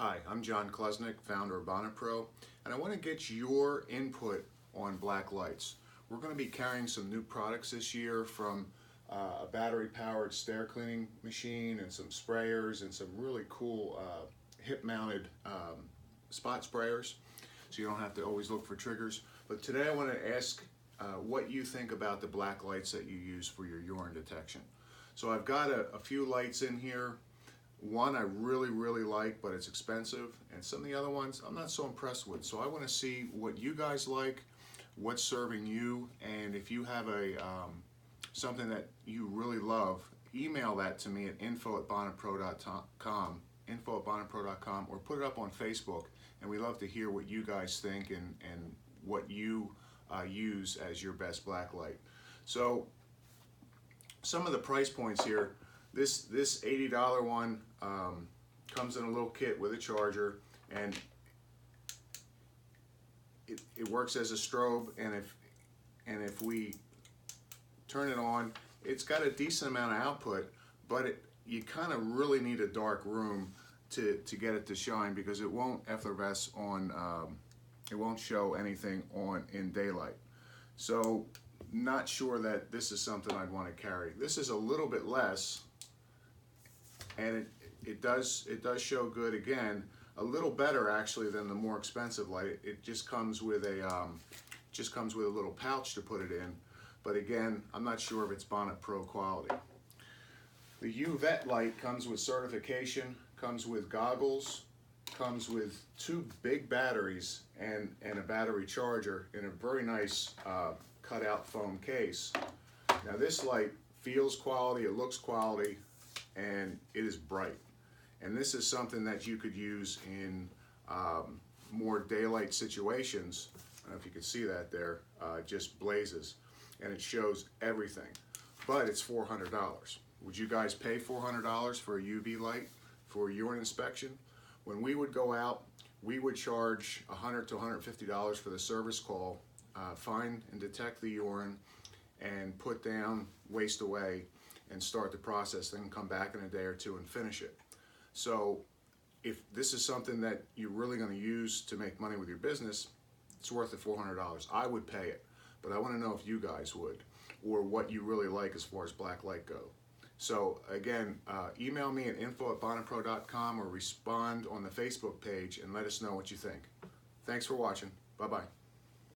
Hi, I'm John Klesnick, founder of Bonnet Pro, and I want to get your input on black lights. We're going to be carrying some new products this year, from a battery-powered stair cleaning machine and some sprayers and some really cool hip-mounted spot sprayers, so you don't have to always look for triggers. But today I want to ask what you think about the black lights that you use for your urine detection. So I've got a few lights in here. One I really like, but it's expensive, and some of the other ones I'm not so impressed with. So I want to see what you guys like, what's serving you, and if you have a something that you really love, email that to me at info@bonnetpro.com, or put it up on Facebook, and we love to hear what you guys think and what you use as your best black light. So some of the price points here. This $80 one comes in a little kit with a charger, and it works as a strobe. And if we turn it on, it's got a decent amount of output, but you kind of really need a dark room to get it to shine, because it won't effervesce on. It won't show anything in daylight. So not sure that this is something I'd want to carry. This is a little bit less, and it does show good. Again, a little better actually than the more expensive light. It just comes with a little pouch to put it in. But again, I'm not sure if it's Bonnet Pro quality. The UVET light comes with certification, comes with goggles, comes with 2 big batteries and a battery charger in a very nice cutout foam case. Now this light feels quality, it looks quality, and it is bright. And this is something that you could use in more daylight situations. I don't know if you can see that there, it just blazes, and it shows everything. But it's $400. Would you guys pay $400 for a UV light for urine inspection? When we would go out, we would charge $100 to $150 for the service call, find and detect the urine, and put down, waste away, and start the process, then come back in a day or two and finish it. So if this is something that you're really going to use to make money with your business, it's worth the $400. I would pay it, but I want to know if you guys would, or what you really like as far as black light go. So again, email me at info@bonnetpro.com or respond on the Facebook page and let us know what you think. Thanks for watching. Bye-bye.